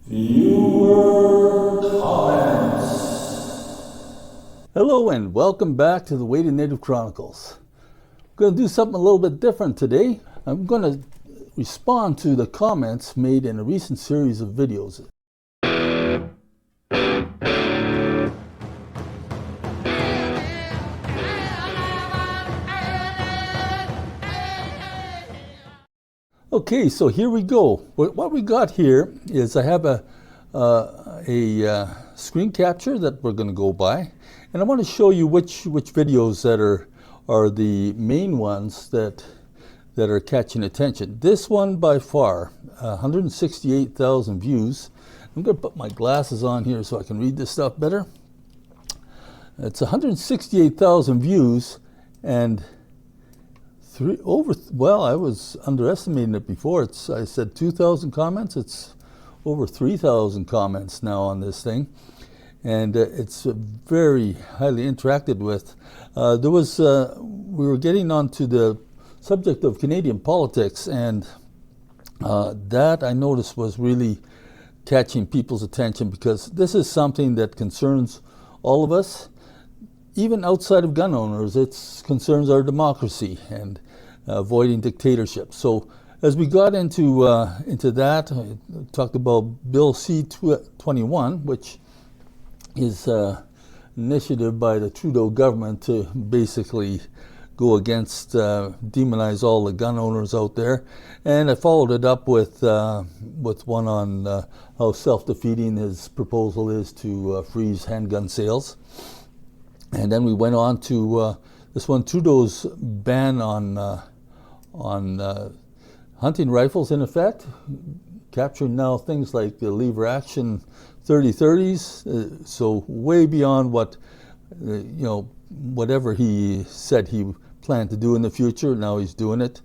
Viewer comments. Hello and welcome back to the Weighted Native Chronicles. I'm going to do something a little bit different today. I'm going to respond to the comments made in a recent series of videos. Okay, so here we go. What we got here is I have a screen capture that we're going to go by, and I want to show you which videos that are the main ones that are catching attention. This one by far, 168,000 views. I'm going to put my glasses on here so I can read this stuff better. It's 168,000 views and I was underestimating it before. I said 2,000 comments. It's over 3,000 comments now on this thing, and it's very highly interacted with. We were getting onto the subject of Canadian politics, and that I noticed was really catching people's attention, because this is something that concerns all of us. Even outside of gun owners, it concerns our democracy and avoiding dictatorship. So as we got into that, I talked about Bill C-21, which is an initiative by the Trudeau government to basically go against, demonize all the gun owners out there. And I followed it up with one on how self-defeating his proposal is to freeze handgun sales. And then we went on to this one, Trudeau's ban on hunting rifles, in effect, capturing now things like the lever action 30-30s, so way beyond what, whatever he said he planned to do in the future. Now he's doing it.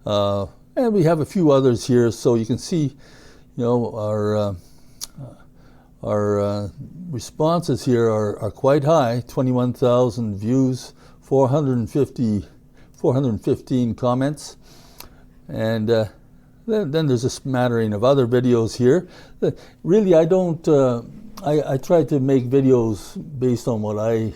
And we have a few others here, so you can see, our responses here are quite high. 21,000 views, 415 comments, and then there's a smattering of other videos here. Really, I don't. I try to make videos based on what I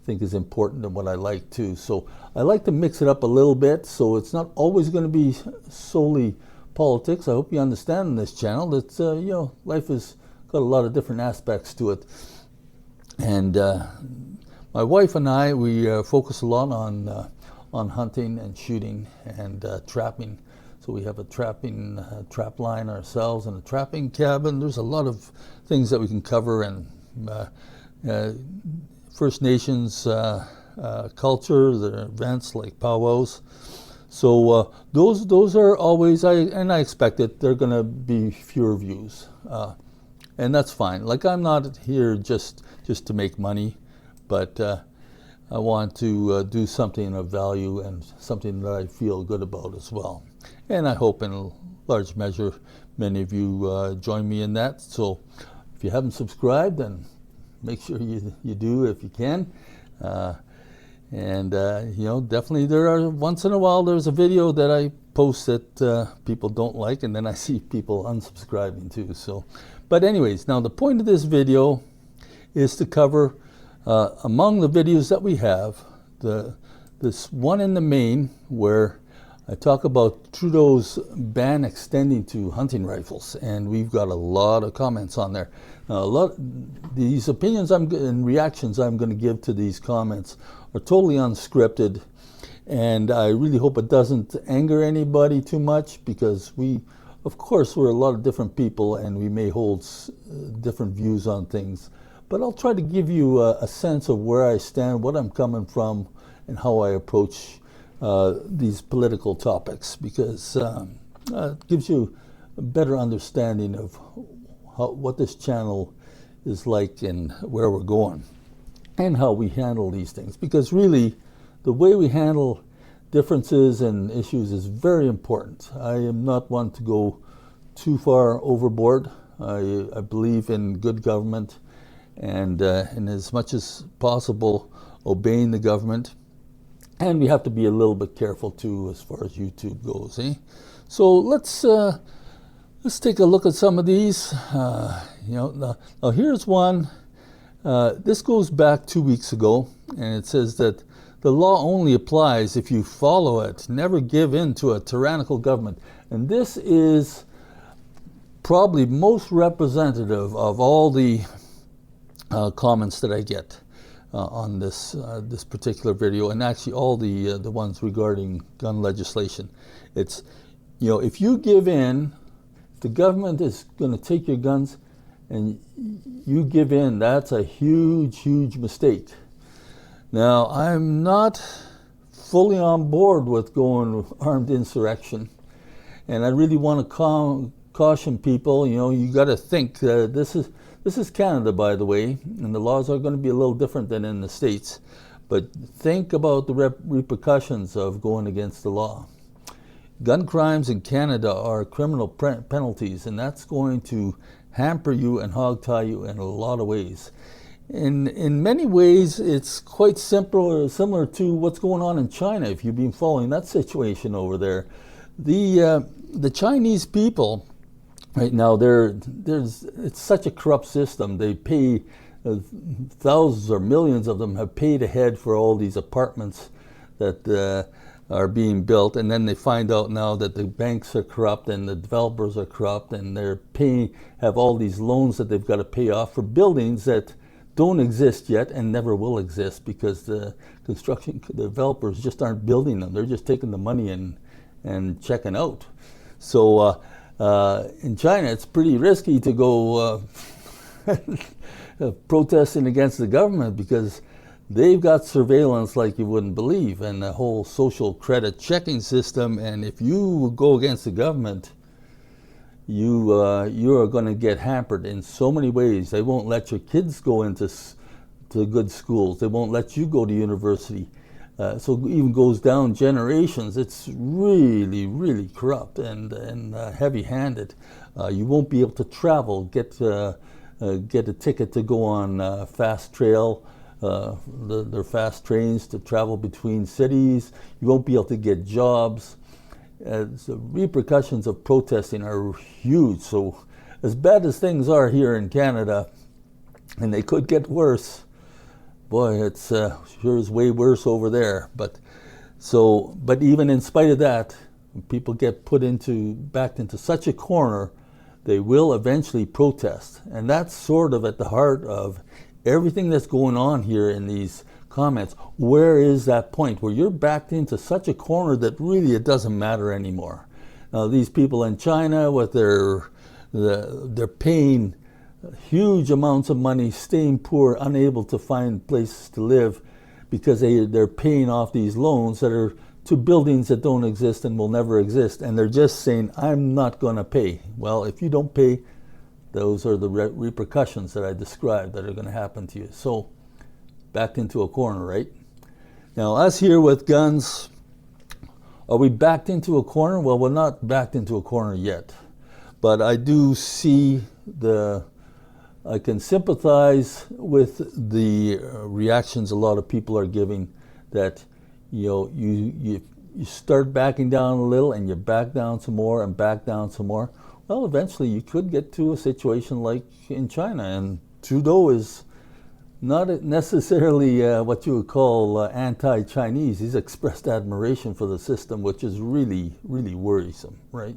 think is important and what I like too. So I like to mix it up a little bit, so it's not always going to be solely politics. I hope you understand in this channel that life has got a lot of different aspects to it. And my wife and I, we focus a lot on hunting and shooting and trapping. So we have a trap line ourselves and a trapping cabin. There's a lot of things that we can cover, and First Nations culture, the events like powwows. So those are always, I expect it, they're going to be fewer views. And that's fine. Like, I'm not here just to make money, but I want to do something of value and something that I feel good about as well. And I hope in a large measure many of you join me in that. So if you haven't subscribed, then make sure you do if you can. Definitely there are, once in a while, there's a video that I post that people don't like, and then I see people unsubscribing too. So, but anyways, now the point of this video is to cover, among the videos that we have, this one in the main where I talk about Trudeau's ban extending to hunting rifles, and we've got a lot of comments on there. Now, these opinions and reactions I'm going to give to these comments are totally unscripted, and I really hope it doesn't anger anybody too much, because of course, we're a lot of different people and we may hold different views on things. But I'll try to give you a sense of where I stand, what I'm coming from, and how I approach these political topics, because it gives you a better understanding of what this channel is like and where we're going and how we handle these things. Because really, the way we handle differences and issues is very important. I am not one to go too far overboard. I believe in good government and as much as possible obeying the government. And we have to be a little bit careful too as far as YouTube goes. So let's Let's take a look at some of these. Now here's one. This goes back 2 weeks ago, and it says that the law only applies if you follow it. Never give in to a tyrannical government. And this is probably most representative of all the comments that I get on this particular video, and actually all the ones regarding gun legislation. It's, if you give in, the government is going to take your guns, and you give in, that's a huge, huge mistake. Now, I'm not fully on board with going armed insurrection, and I really want to caution people. You got to think this is Canada, by the way, and the laws are going to be a little different than in the States. But think about the repercussions of going against the law. Gun crimes in Canada are criminal penalties, and that's going to hamper you and hogtie you in a lot of ways. In many ways, it's quite similar to what's going on in China, if you've been following that situation over there. The Chinese people, right now, it's such a corrupt system. They pay, thousands or millions of them have paid ahead for all these apartments that are being built, and then they find out now that the banks are corrupt and the developers are corrupt, and have all these loans that they've got to pay off for buildings that don't exist yet and never will exist, because the developers just aren't building them. They're just taking the money and checking out. So in China, it's pretty risky to go protesting against the government, because they've got surveillance like you wouldn't believe, and the whole social credit checking system. And if you go against the government, you are going to get hampered in so many ways. They won't let your kids go into good schools. They won't let you go to university. So it even goes down generations. It's really, really corrupt and heavy-handed. You won't be able to travel, get a ticket to go on fast trail. They're fast trains to travel between cities. You won't be able to get jobs. The repercussions of protesting are huge. So as bad as things are here in Canada, and they could get worse, boy, it's sure is way worse over there. But even in spite of that, when people get backed into such a corner, they will eventually protest. And that's sort of at the heart of everything that's going on here in these comments. Where is that point where you're backed into such a corner that really it doesn't matter anymore? Now, these people in China, with they're paying huge amounts of money, staying poor, unable to find places to live, because they're paying off these loans that are to buildings that don't exist and will never exist, and they're just saying, I'm not going to pay. Well, if you don't pay, those are the repercussions that I described that are going to happen to you. So, backed into a corner, right? Now, us here with guns, are we backed into a corner? Well, we're not backed into a corner yet. But I do see I can sympathize with the reactions a lot of people are giving, that you start backing down a little, and you back down some more and back down some more. Well, eventually you could get to a situation like in China, and Trudeau is not necessarily what you would call anti-Chinese. He's expressed admiration for the system, which is really, really worrisome, right?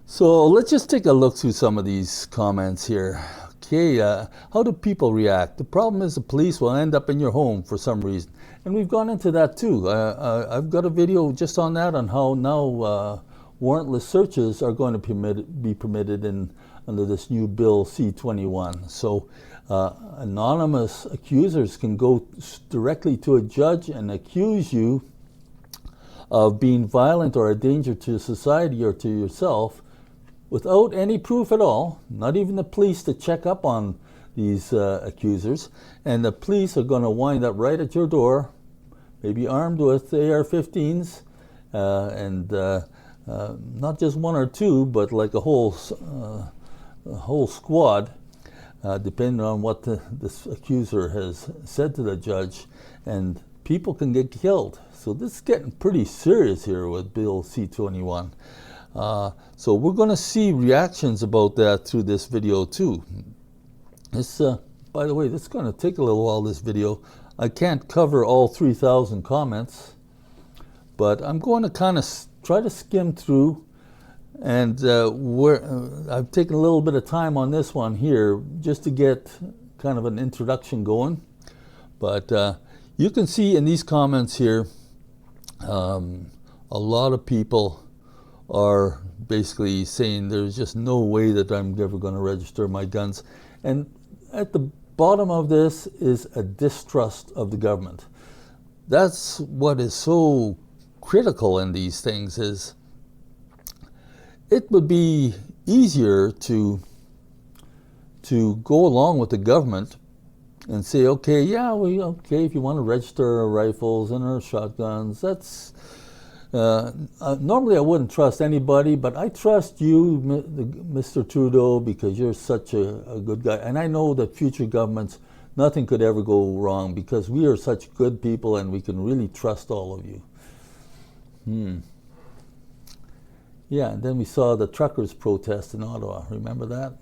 So let's just take a look through some of these comments here. Okay, how do people react? The problem is the police will end up in your home for some reason. And we've gone into that too. I've got a video just on that, on how now warrantless searches are going to be permitted under this new bill C-21. So anonymous accusers can go directly to a judge and accuse you of being violent or a danger to society or to yourself without any proof at all, not even the police to check up on these accusers. And the police are going to wind up right at your door, maybe armed with AR-15s, and not just one or two, but like a whole squad, depending on what this accuser has said to the judge, and people can get killed. So this is getting pretty serious here with Bill C-21. So we're going to see reactions about that through this video too. This, by the way, this is going to take a little while, this video. I can't cover all 3,000 comments, but I'm going to kind of try to skim through. And I've taken a little bit of time on this one here just to get kind of an introduction going. But you can see in these comments here, a lot of people are basically saying there's just no way that I'm ever going to register my guns. And at the bottom of this is a distrust of the government. That's what is so critical in these things. Is it would be easier to go along with the government and say, okay, yeah, okay, if you want to register our rifles and our shotguns, that's normally I wouldn't trust anybody, but I trust you, Mr. Trudeau, because you're such a good guy. And I know that future governments, nothing could ever go wrong because we are such good people and we can really trust all of you. Yeah, and then we saw the truckers' protest in Ottawa. Remember that?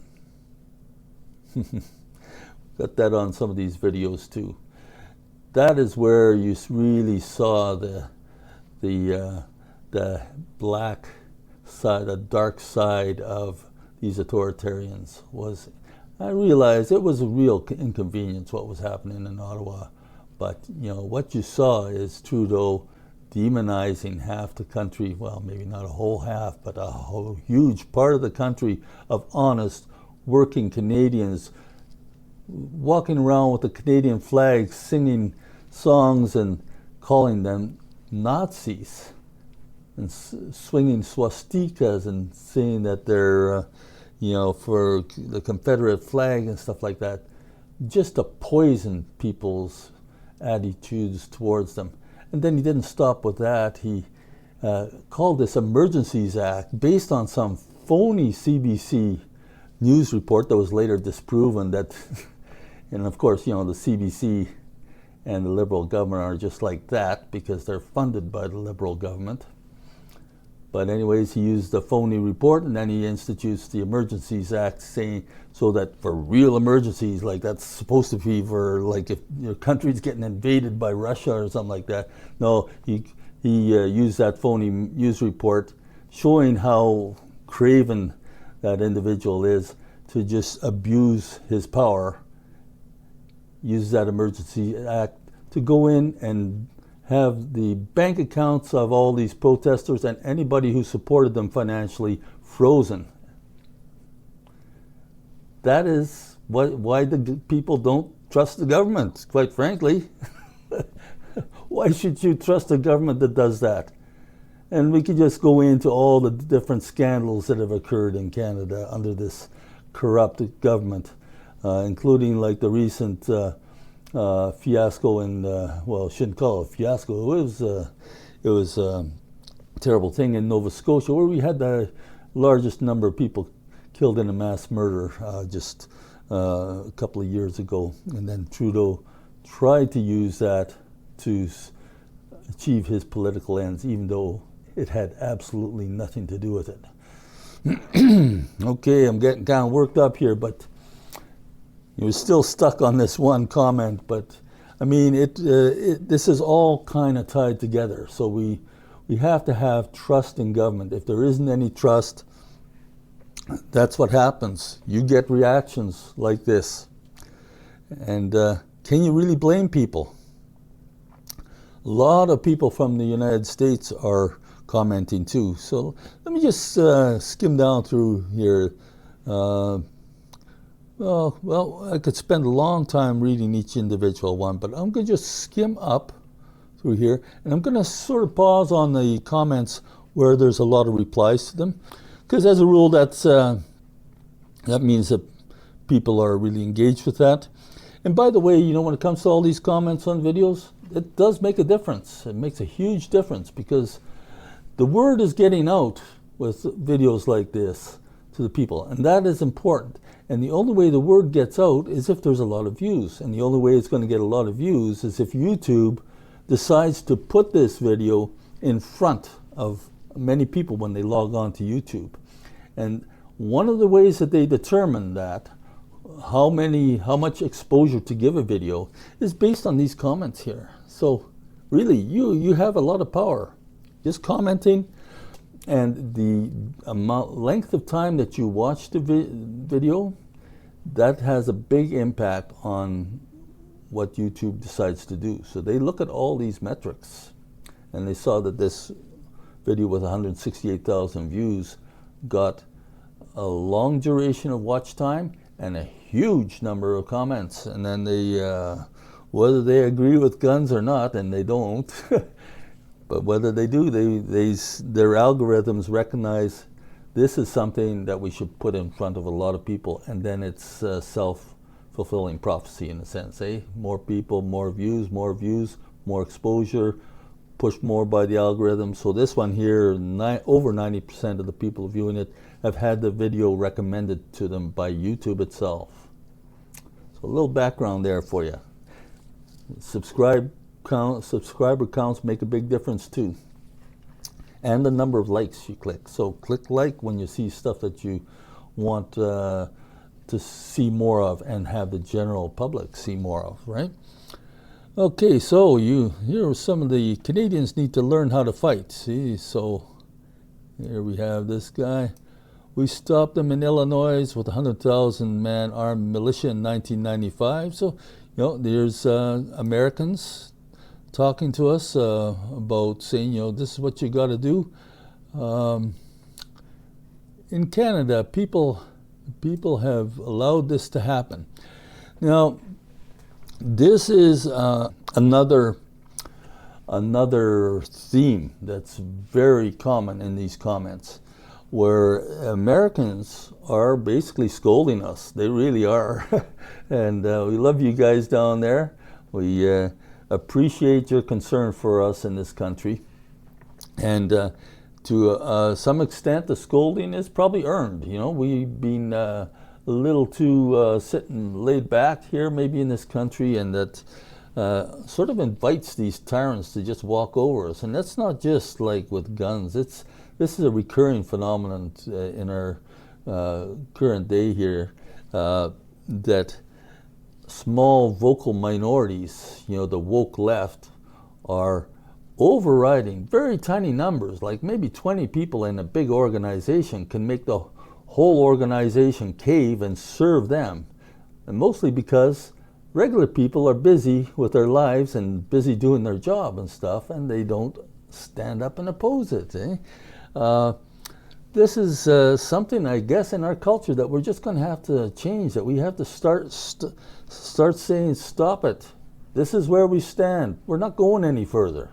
Got that on some of these videos too. That is where you really saw the black side, the dark side of these authoritarians. I realized it was a real inconvenience what was happening in Ottawa, but what you saw is Trudeau demonizing half the country, well, maybe not a whole half, but a whole huge part of the country of honest, working Canadians walking around with the Canadian flag, singing songs and calling them Nazis and swinging swastikas and saying that they're, for the Confederate flag and stuff like that, just to poison people's attitudes towards them. And then he didn't stop with that. He called this Emergencies Act based on some phony CBC news report that was later disproven that, and of course, the CBC and the Liberal government are just like that because they're funded by the Liberal government. But anyways, he used the phony report and then he institutes the Emergencies Act saying so that for real emergencies, like that's supposed to be for like if your country's getting invaded by Russia or something like that. No, he used that phony news report showing how craven that individual is to just abuse his power, use that Emergency Act to go in and have the bank accounts of all these protesters and anybody who supported them financially frozen. That is why the people don't trust the government, quite frankly. Why should you trust a government that does that? And we could just go into all the different scandals that have occurred in Canada under this corrupt government, including like the recent fiasco in, well, shouldn't call it a fiasco. It was a terrible thing in Nova Scotia where we had the largest number of people killed in a mass murder just a couple of years ago. And then Trudeau tried to use that to achieve his political ends, even though it had absolutely nothing to do with it. Okay, I'm getting kind of worked up here, but he was still stuck on this one comment. But I mean, this is all kind of tied together. So we have to have trust in government. If there isn't any trust, that's what happens. You get reactions like this. And can you really blame people? A lot of people from the United States are commenting too. So let me just skim down through here. Well, I could spend a long time reading each individual one, but I'm going to just skim up through here, and I'm going to sort of pause on the comments where there's a lot of replies to them, because as a rule, that means that people are really engaged with that. And by the way, when it comes to all these comments on videos, it does make a difference. It makes a huge difference because the word is getting out with videos like this to the people, and that is important. And the only way the word gets out is if there's a lot of views. And the only way it's going to get a lot of views is if YouTube decides to put this video in front of many people when they log on to YouTube. And one of the ways that they determine that, how much exposure to give a video, is based on these comments here. So really, you have a lot of power. Just commenting, and the length of time that you watch the video, that has a big impact on what YouTube decides to do. So they look at all these metrics, and they saw that this video with 168,000 views got a long duration of watch time and a huge number of comments. And then they, whether they agree with guns or not, and they don't, but whether they do, their algorithms recognize this is something that we should put in front of a lot of people, and then it's self-fulfilling prophecy in a sense, eh? More people, more views, more exposure, pushed more by the algorithm. So this one here, over 90% of the people viewing it have had the video recommended to them by YouTube itself. So a little background there for you. Subscriber counts make a big difference too. And the number of likes you click. So click like when you see stuff that you want to see more of and have the general public see more of, right? Okay, so here are some of the Canadians need to learn how to fight. See, so here we have this guy. We stopped them in Illinois with a 100,000-man armed militia in 1995. So, there's Americans talking to us about saying, this is what you got to do. In Canada, people have allowed this to happen. Now, this is another theme that's very common in these comments, where Americans are basically scolding us. They really are. And we love you guys down there. We appreciate your concern for us in this country. And to some extent, the scolding is probably earned. We've been a little too sitting laid back here maybe in this country, and that sort of invites these tyrants to just walk over us. And that's not just like with guns. This is a recurring phenomenon in our current day here, that small vocal minorities, the woke left, are overriding very tiny numbers, like maybe 20 people in a big organization can make the whole organization cave and serve them. And mostly because regular people are busy with their lives and busy doing their job and stuff, and they don't stand up and oppose it. This is something, I guess, in our culture that we're just going to have to change, that we have to start saying, stop it. This is where we stand. We're not going any further.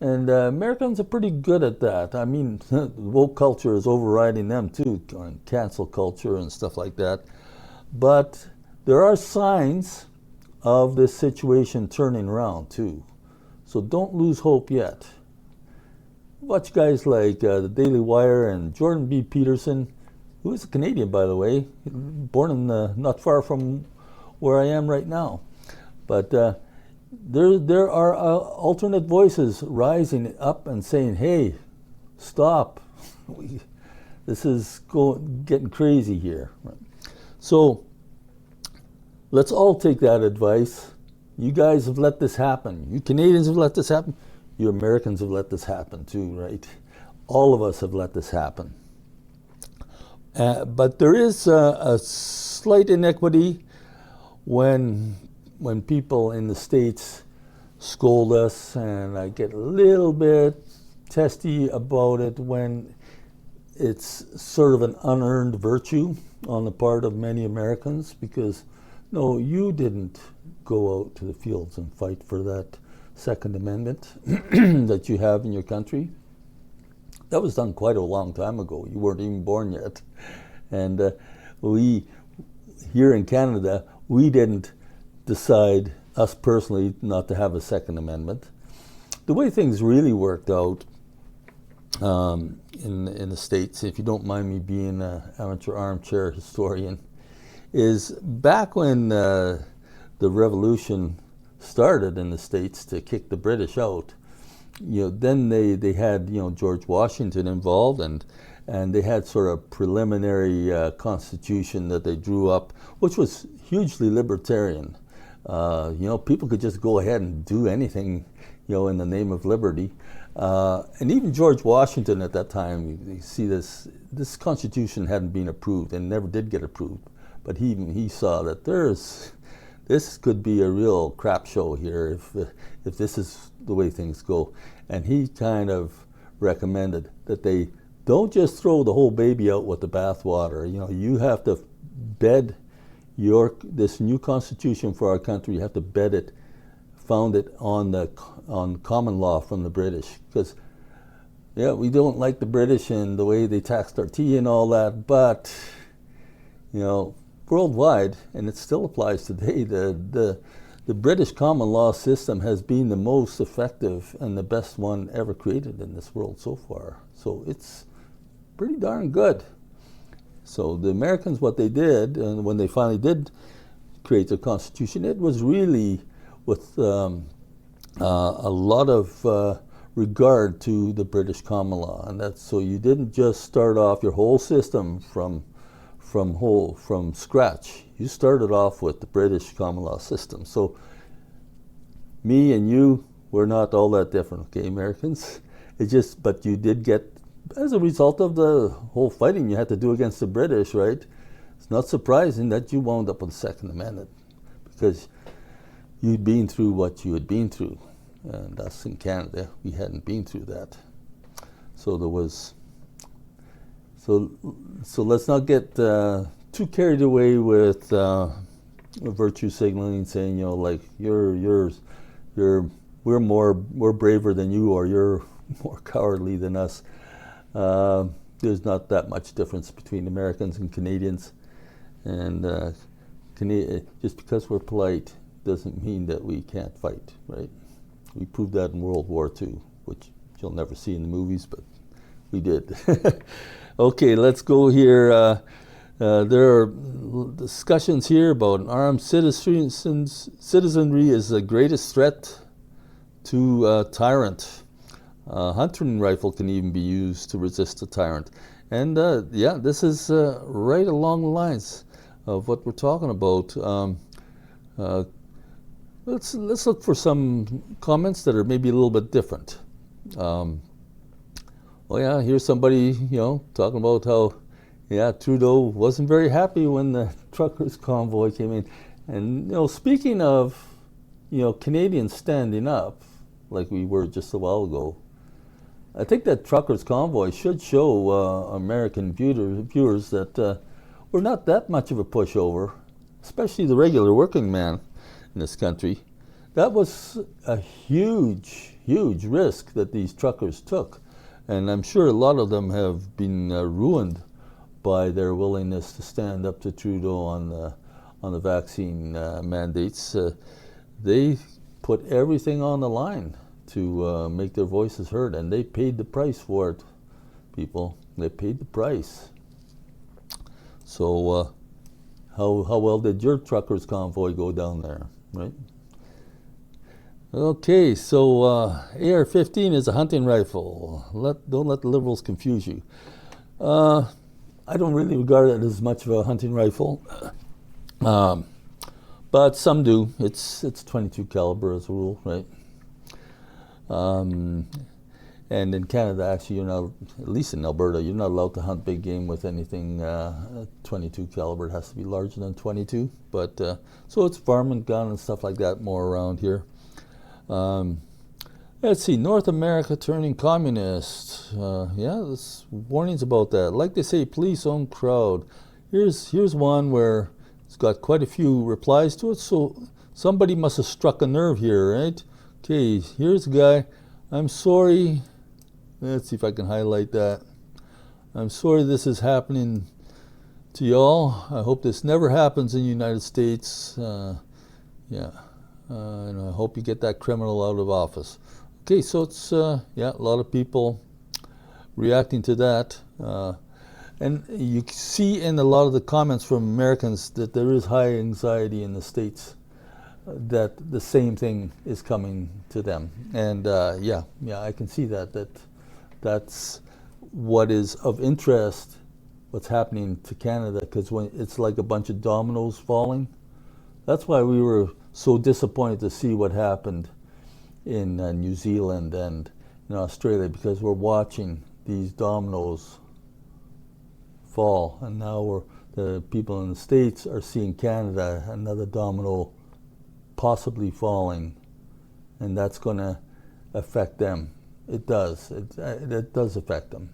And Americans are pretty good at that. I mean, woke culture is overriding them too, cancel culture and stuff like that. But there are signs of this situation turning around too. So don't lose hope yet. Watch guys like the Daily Wire and Jordan B. Peterson, who is a Canadian, by the way, born in not far from where I am right now. But there are alternate voices rising up and saying, hey, stop. This is getting crazy here. So let's all take that advice. You guys have let this happen. You Canadians have let this happen. You Americans have let this happen too, right? All of us have let this happen. But there is a slight inequity when people in the States scold us, and I get a little bit testy about it when it's sort of an unearned virtue on the part of many Americans, because no, you didn't go out to the fields and fight for that Second Amendment that you have in your country. That was done quite a long time ago. You weren't even born yet. And we, here in Canada, we didn't decide, us personally, not to have a Second Amendment. The way things really worked out in the States, if you don't mind me being an amateur armchair historian, is back when the revolution started in the States to kick the British out, then they had George Washington involved, and they had sort of preliminary constitution that they drew up, which was hugely libertarian. People could just go ahead and do anything, in the name of liberty. And even George Washington at that time, you see this constitution hadn't been approved and never did get approved. But he saw that this could be a real crap show here if this is the way things go. And he kind of recommended that they don't just throw the whole baby out with the bathwater. You have to bed this new constitution for our country. You have to bed it, found it on common law from the British, because we don't like the British and the way they taxed our tea and all that, but worldwide, and it still applies today, the British common law system has been the most effective and the best one ever created in this world so far. So it's pretty darn good. So the Americans, what they did, and when they finally did create the Constitution, it was really with a lot of regard to the British common law, and that's so you didn't just start off your whole system from scratch. You started off with the British common law system. So me and you, we're not all that different, okay, Americans? But you did get, as a result of the whole fighting you had to do against the British, right? It's not surprising that you wound up with the Second Amendment, because you'd been through what you had been through. And us in Canada, we hadn't been through that. So there was, so let's not get too carried away with virtue signaling, saying, we're braver than you, or you're more cowardly than us. There's not that much difference between Americans and Canadians, and just because we're polite doesn't mean that we can't fight, right? We proved that in World War II, which you'll never see in the movies, but we did. Okay, let's go here. There are discussions here about armed citizenry is the greatest threat to a tyrant. Hunting rifle can even be used to resist a tyrant. And this is right along the lines of what we're talking about. Let's look for some comments that are maybe a little bit different. Here's somebody talking about how Trudeau wasn't very happy when the truckers convoy came in. And speaking of Canadians standing up like we were just a while ago, I think that truckers convoy should show American viewers that we're not that much of a pushover, especially the regular working man in this country. That was a huge risk that these truckers took, and I'm sure a lot of them have been ruined by their willingness to stand up to Trudeau on the vaccine mandates. They put everything on the line to make their voices heard, and they paid the price for it, people. They paid the price. So how well did your truckers convoy go down there, right? Okay, so AR-15 is a hunting rifle. Don't let the liberals confuse you. I don't really regard it as much of a hunting rifle, but some do. It's 22 caliber as a rule, right? And in Canada, actually, you're not, at least in Alberta, you're not allowed to hunt big game with anything 22 caliber. It has to be larger than 22. But so it's varmint gun and stuff like that more around here. Let's see, North America turning communist. There's warnings about that. Like they say, police-owned crowd. Here's one where it's got quite a few replies to it. So somebody must have struck a nerve here, right? Okay, here's a guy. I'm sorry. Let's see if I can highlight that. I'm sorry this is happening to y'all. I hope this never happens in the United States. And I hope you get that criminal out of office. Okay, so it's a lot of people reacting to that. And you see in a lot of the comments from Americans that there is high anxiety in the States. that the same thing is coming to them. And yeah, I can see that's what is of interest, what's happening to Canada, because when it's like a bunch of dominoes falling. That's why we were so disappointed to see what happened in New Zealand and in Australia, because we're watching these dominoes fall, and now the people in the States are seeing Canada, another domino possibly falling, and that's going to affect them. It does. It does affect them.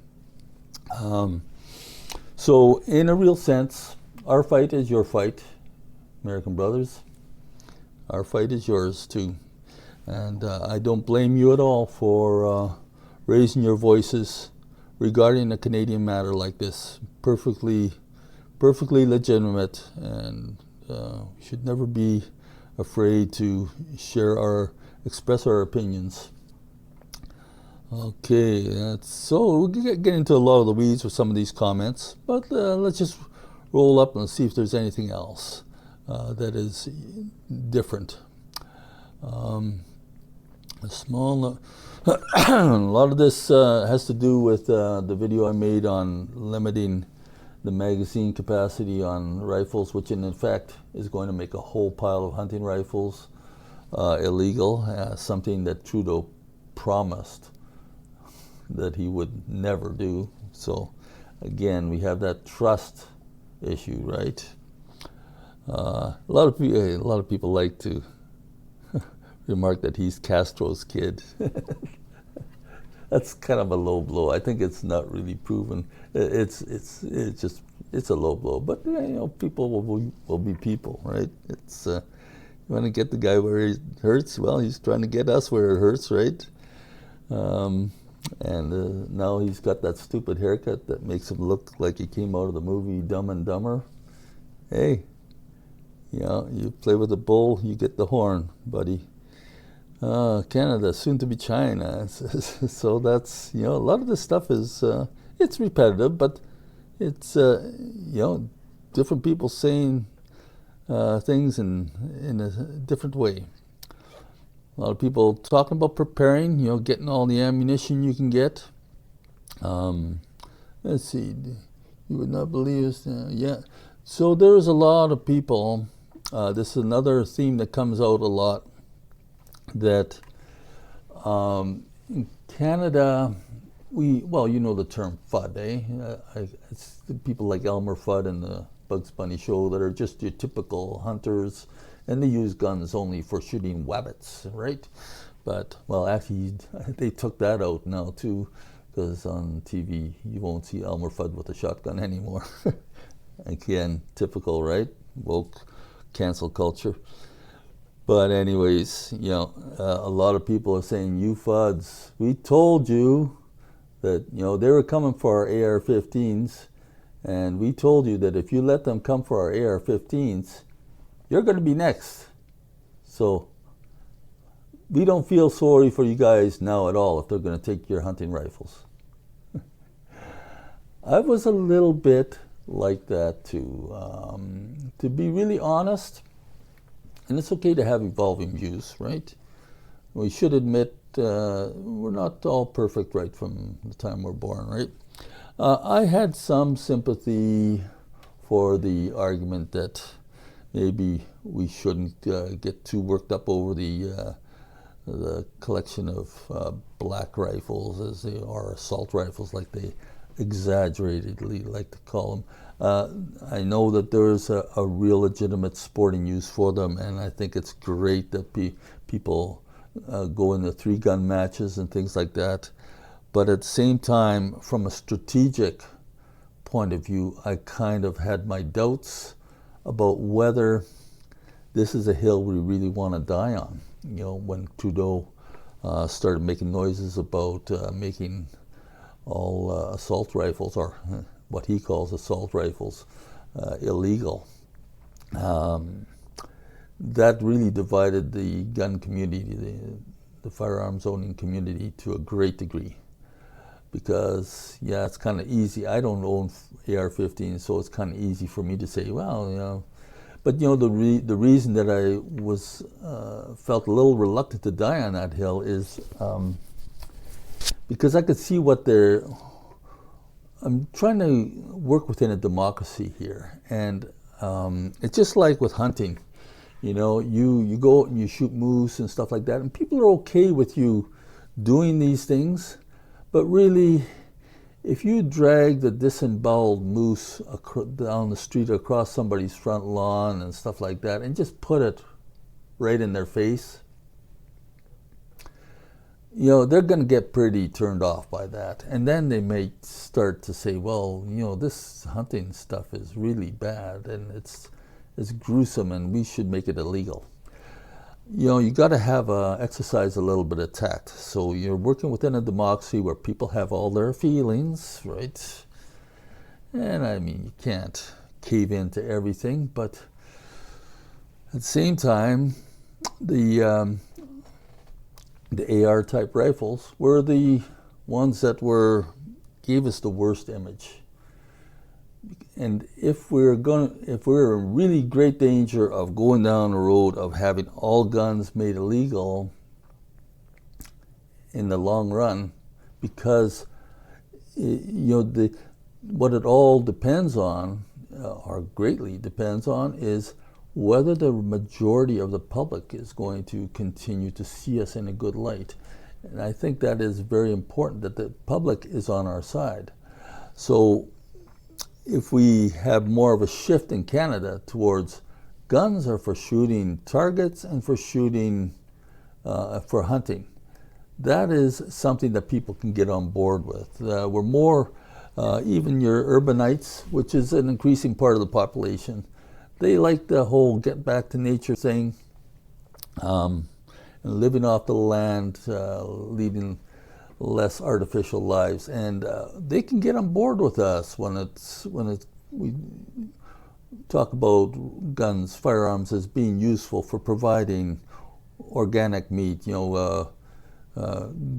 So in a real sense, our fight is your fight, American brothers. Our fight is yours too. And I don't blame you at all for raising your voices regarding a Canadian matter like this. Perfectly legitimate, and we should never be afraid to express our opinions. Okay, so we'll get into a lot of the weeds with some of these comments, but let's just roll up and see if there's anything else that is different. A lot of this has to do with the video I made on limiting the magazine capacity on rifles, which in fact is going to make a whole pile of hunting rifles illegal, something that Trudeau promised that he would never do. So again, we have that trust issue, right? A lot of people like to remark that he's Castro's kid. That's kind of a low blow. I think it's not really proven. It's a low blow. But you know, people will be people, right? It's you want to get the guy where it hurts. Well, he's trying to get us where it hurts, right? And now he's got that stupid haircut that makes him look like he came out of the movie Dumb and Dumber. Hey, you know, you play with the bull, you get the horn, buddy. Canada, soon to be China. So that's, you know, a lot of this stuff is, it's repetitive, but it's, you know, different people saying things in a different way. A lot of people talking about preparing, you know, getting all the ammunition you can get. Let's see, you would not believe this. Yeah, so there's a lot of people. This is another theme that comes out a lot, that in Canada, well, you know the term FUD, eh? It's people like Elmer Fudd and the Bugs Bunny show that are just your typical hunters, and they use guns only for shooting wabbits, right? But, well, actually, they took that out now too, because on TV you won't see Elmer Fudd with a shotgun anymore. Again, typical, right? Woke, cancel culture. But anyways, you know, a lot of people are saying, you FUDs, we told you that, you know, they were coming for our AR-15s, and we told you that if you let them come for our AR-15s, you're going to be next. So we don't feel sorry for you guys now at all if they're going to take your hunting rifles. I was a little bit like that too. To be really honest, and it's okay to have evolving views, right? We should admit we're not all perfect right from the time we're born, right? I had some sympathy for the argument that maybe we shouldn't get too worked up over the collection of black rifles, as they are, assault rifles, like they exaggeratedly like to call them. I know that there is a real legitimate sporting use for them, and I think it's great that people go into 3-gun matches and things like that. But at the same time, from a strategic point of view, I kind of had my doubts about whether this is a hill we really want to die on. You know, when Trudeau started making noises about making all assault rifles, or what he calls assault rifles, illegal. That really divided the gun community, the firearms owning community, to a great degree. Because, yeah, it's kind of easy. I don't own AR-15, so it's kind of easy for me to say, well, you know. But you know, the reason that I was felt a little reluctant to die on that hill is because I could see what they're. I'm trying to work within a democracy here, and it's just like with hunting. You know, you go and you shoot moose and stuff like that, and people are okay with you doing these things, but really, if you drag the disemboweled moose down the street across somebody's front lawn and stuff like that, and just put it right in their face, you know, they're going to get pretty turned off by that. And then they may start to say, well, you know, this hunting stuff is really bad and it's gruesome and we should make it illegal. You know, you got to have exercise a little bit of tact. So you're working within a democracy where people have all their feelings, right? And I mean, you can't cave into everything, but at the same time, the AR type rifles were the ones that gave us the worst image. And if we're in really great danger of going down the road of having all guns made illegal in the long run, because you know what it all depends on, or greatly depends on, is whether the majority of the public is going to continue to see us in a good light. And I think that is very important, that the public is on our side. So if we have more of a shift in Canada towards guns are for shooting targets and for shooting, for hunting, that is something that people can get on board with. We're more, even your urbanites, which is an increasing part of the population, they like the whole get back to nature thing, and living off the land, leading less artificial lives, and they can get on board with us when we talk about guns, firearms as being useful for providing organic meat, you know,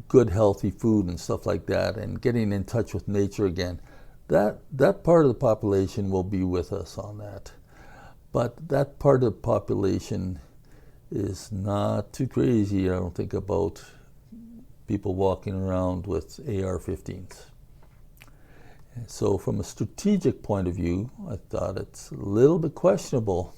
good healthy food and stuff like that, and getting in touch with nature again. That part of the population will be with us on that. But that part of the population is not too crazy, I don't think, about people walking around with AR-15s. So from a strategic point of view, I thought it's a little bit questionable,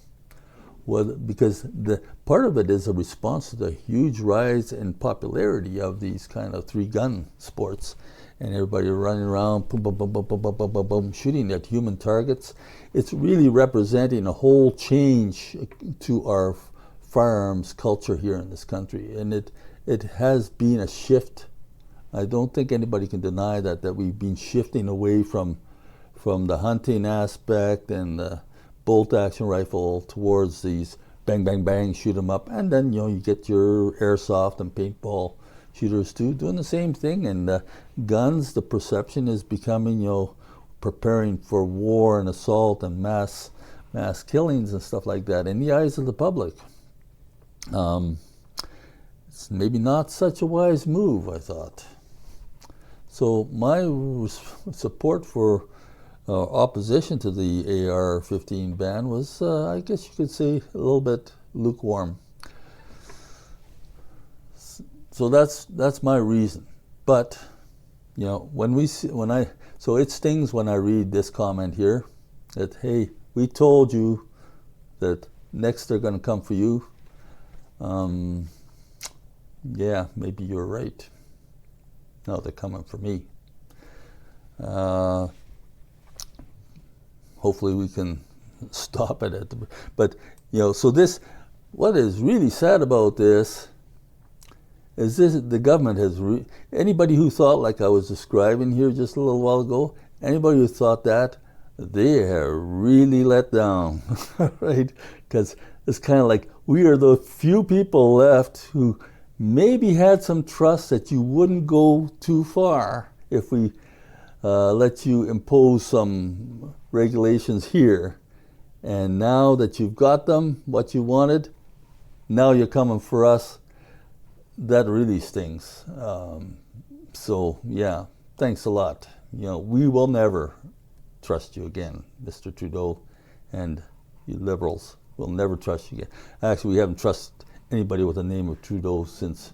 because the part of it is a response to the huge rise in popularity of these kind of three-gun sports, and everybody running around, boom, boom, boom, boom, boom, boom, boom, boom, boom, shooting at human targets. It's really representing a whole change to our firearms culture here in this country, and it has been a shift. I don't think anybody can deny that we've been shifting away from the hunting aspect and the bolt action rifle towards these bang, bang, bang, shoot them up, and then you know you get your airsoft and paintball shooters too doing the same thing. And guns, the perception is becoming, you know, preparing for war and assault and mass killings and stuff like that in the eyes of the public. It's maybe not such a wise move, I thought. So my support for opposition to the AR-15 ban was, I guess you could say, a little bit lukewarm. So that's my reason. But you know, so it stings when I read this comment here that, hey, we told you that next they're going to come for you. Yeah, maybe you're right. No, they're coming for me. Hopefully we can stop it but you know, so what is really sad about this is the government has, anybody who thought like I was describing here just a little while ago, anybody who thought that, they are really let down, right? Because it's kind of like we are the few people left who maybe had some trust that you wouldn't go too far if we let you impose some regulations here. And now that you've got them, what you wanted, now you're coming for us. That really stings. So yeah, thanks a lot. You know, we will never trust you again, Mr. Trudeau and you liberals. We'll never trust you again. Actually, we haven't trusted anybody with the name of Trudeau since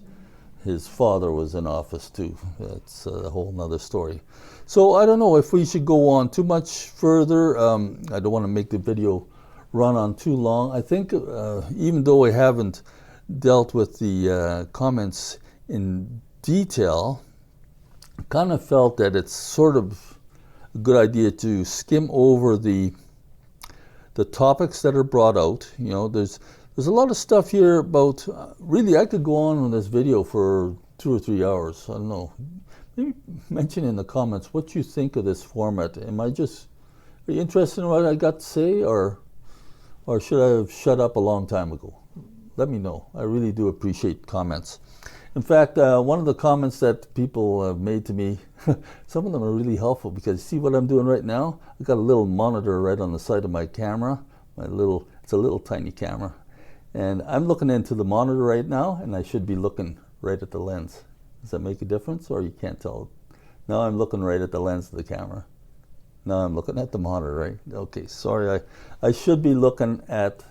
his father was in office too. That's a whole nother story. So I don't know if we should go on too much further. I don't want to make the video run on too long. I think even though I haven't dealt with the comments in detail, I kind of felt that it's sort of a good idea to skim over the topics that are brought out. You know, there's a lot of stuff here about, really I could go on this video for 2 or 3 hours. I don't know. Maybe mention in the comments what you think of this format. Are you interested in what I got to say, or should I have shut up a long time ago? Let me know. I really do appreciate comments. In fact, one of the comments that people have made to me, some of them are really helpful, because see what I'm doing right now? I've got a little monitor right on the side of my camera. It's a little tiny camera. And I'm looking into the monitor right now, and I should be looking right at the lens. Does that make a difference, or you can't tell? Now I'm looking right at the lens of the camera. Now I'm looking at the monitor, right? Okay, sorry, I should be looking at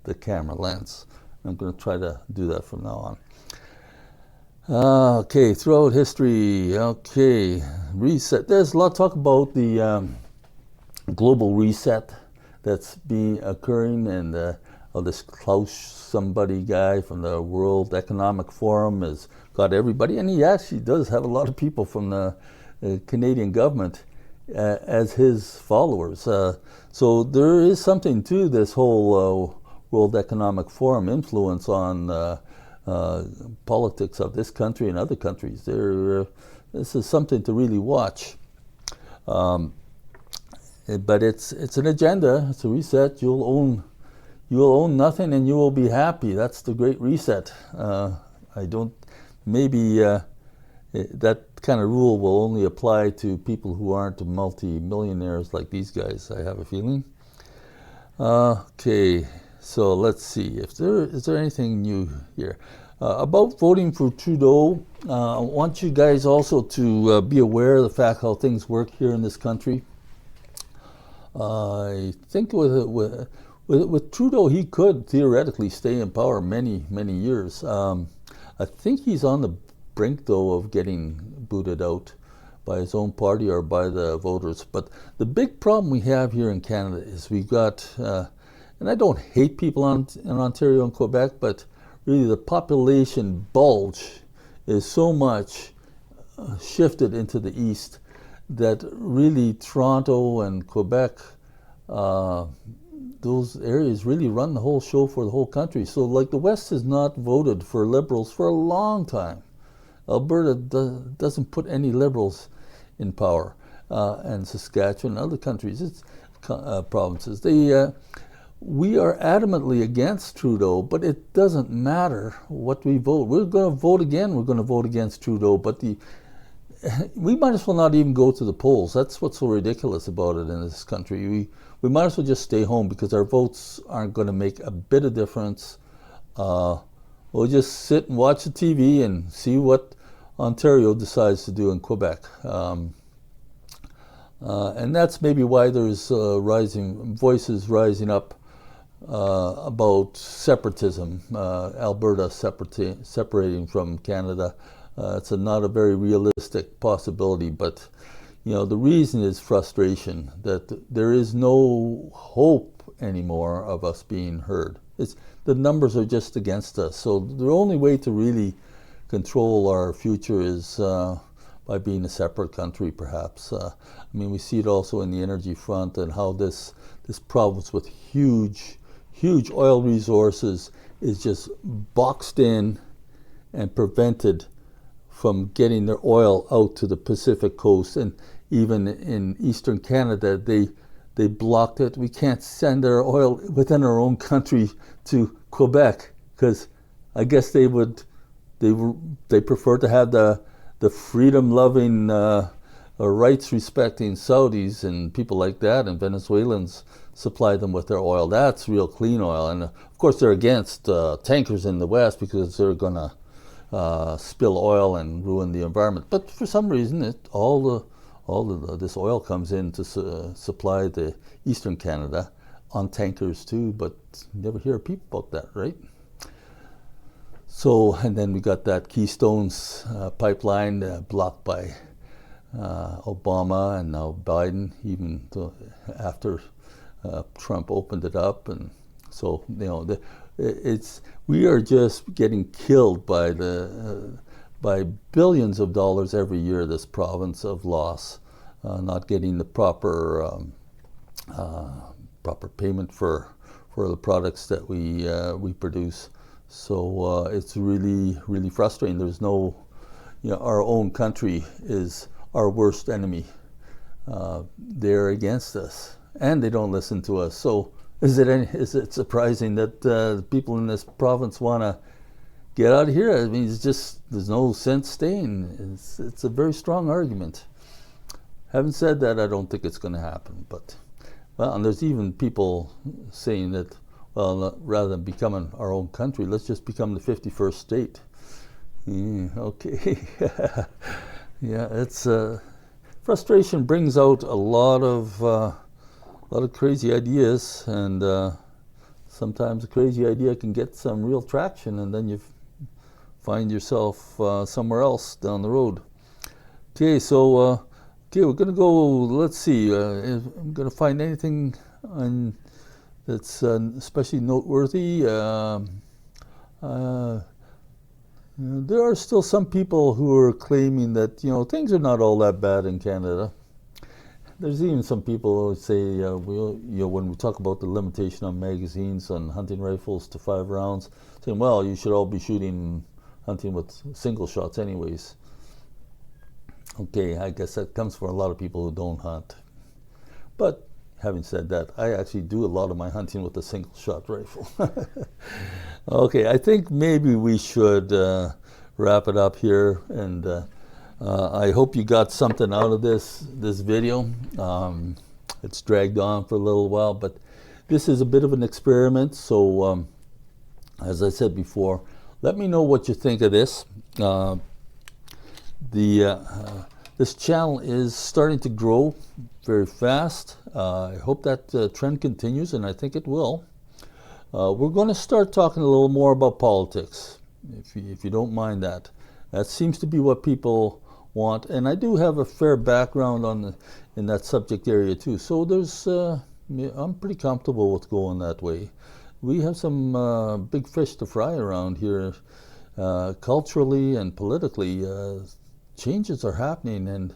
the camera lens. I'm going to try to do that from now on. Okay, throughout history, okay, reset. There's a lot of talk about the global reset that's been occurring, and this Klaus somebody guy from the World Economic Forum has got everybody, and he actually does have a lot of people from the Canadian government as his followers. So there is something to this whole World Economic Forum influence on politics of this country and other countries. This is something to really watch. But it's an agenda. It's a reset. You'll own nothing and you will be happy. That's the Great Reset. That kind of rule will only apply to people who aren't multi-millionaires like these guys, I have a feeling. Okay, so let's see. Is there anything new here? About voting for Trudeau, I want you guys also to be aware of the fact how things work here in this country. I think with Trudeau, he could theoretically stay in power many, many years. I think he's on the brink, though, of getting booted out by his own party or by the voters. But the big problem we have here in Canada is we've got, and I don't hate people in Ontario and Quebec, but really the population bulge is so much shifted into the east that really Toronto and Quebec, those areas really run the whole show for the whole country. So like the West has not voted for Liberals for a long time. Alberta doesn't put any Liberals in power, and Saskatchewan and other countries, provinces. We are adamantly against Trudeau, but it doesn't matter what we vote. We're going to vote again. We're going to vote against Trudeau, but we might as well not even go to the polls. That's what's so ridiculous about it in this country. We might as well just stay home, because our votes aren't going to make a bit of difference. We'll just sit and watch the TV and see what Ontario decides to do in Quebec. And that's maybe why there's voices rising up about separatism, Alberta separating from Canada. It's not a very realistic possibility, but the reason is frustration, that there is no hope anymore of us being heard. The numbers are just against us. So the only way to really control our future is by being a separate country, perhaps. We see it also in the energy front, and how this problems with huge oil resources is just boxed in and prevented from getting their oil out to the Pacific coast. And even in Eastern Canada, they blocked it. We can't send our oil within our own country to Quebec, because I guess they prefer to have the freedom-loving, rights-respecting Saudis and people like that, and Venezuelans supply them with their oil. That's real clean oil. And of course they're against tankers in the West, because they're going to spill oil and ruin the environment. But for some reason, all of this oil comes in to supply the Eastern Canada. on tankers too, but you never hear a peep about that, right? So, and then we got that Keystone's pipeline blocked by Obama and now Biden, even though after Trump opened it up. And so, you know, we are just getting killed by by billions of dollars every year, this province, of loss, not getting the proper payment for the products that we produce. So it's really frustrating. There's no, you know, our own country is our worst enemy. They're against us, and they don't listen to us. So is it surprising that people in this province want to get out of here? I mean, it's just, there's no sense staying. It's a very strong argument. Having said that, I don't think it's going to happen. But, well, and there's even people saying that, well, rather than becoming our own country, let's just become the 51st state. Okay. Yeah, it's frustration brings out a lot of crazy ideas, and sometimes a crazy idea can get some real traction, and then you find yourself somewhere else down the road. Okay, so okay, we're gonna go. Let's see. I'm gonna find anything that's especially noteworthy. There are still some people who are claiming that, you know, things are not all that bad in Canada. There's even some people who say, when we talk about the limitation on magazines on hunting rifles to 5 rounds, saying, well, you should all be hunting with single shots anyways. Okay, I guess that comes from a lot of people who don't hunt. But having said that, I actually do a lot of my hunting with a single shot rifle. Okay, I think maybe we should wrap it up here, and I hope you got something out of this video. It's dragged on for a little while, but this is a bit of an experiment. So as I said before, let me know what you think of this. This channel is starting to grow very fast. I hope that trend continues, and I think it will. We're going to start talking a little more about politics, if you don't mind that. That seems to be what people want, and I do have a fair background in that subject area too. So I'm pretty comfortable with going that way. We have some big fish to fry around here, culturally and politically. Changes are happening, and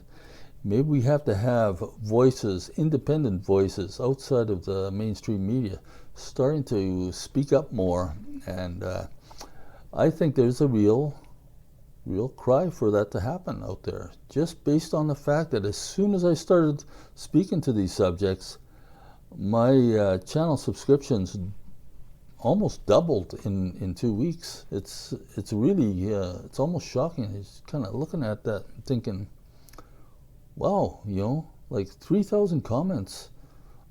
maybe we have to have voices, independent voices outside of the mainstream media, starting to speak up more. And I think there's a real cry for that to happen out there, just based on the fact that as soon as I started speaking to these subjects, my channel subscriptions almost doubled in 2 weeks. It's really it's almost shocking. It's kind of looking at that and thinking, wow, you know, like 3,000 comments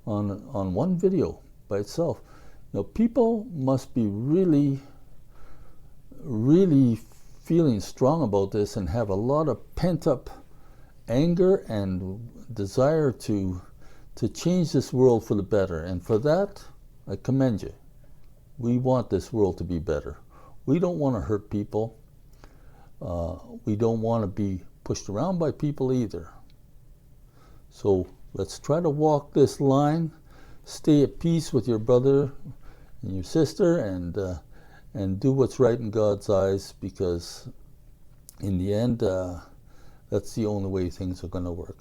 on one video by itself. You know, people must be really feeling strong about this and have a lot of pent-up anger and desire to change this world for the better. And for that, I commend you. We want this world to be better. We don't want to hurt people. We don't want to be pushed around by people either. So let's try to walk this line, stay at peace with your brother and your sister, and do what's right in God's eyes, because in the end, that's the only way things are going to work.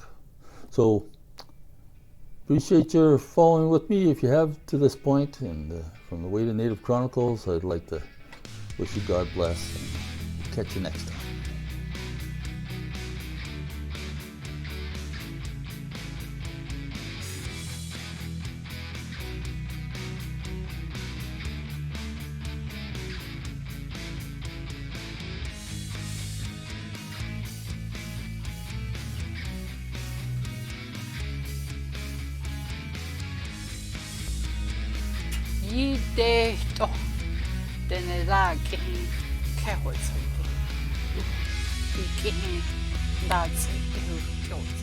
So appreciate your following with me if you have to this point, and from the Way to Native Chronicles, I'd like to wish you God bless, and catch you next time. 이 때 또 때내다 게임 캐고 있어. 이 게임 나지 그 교수.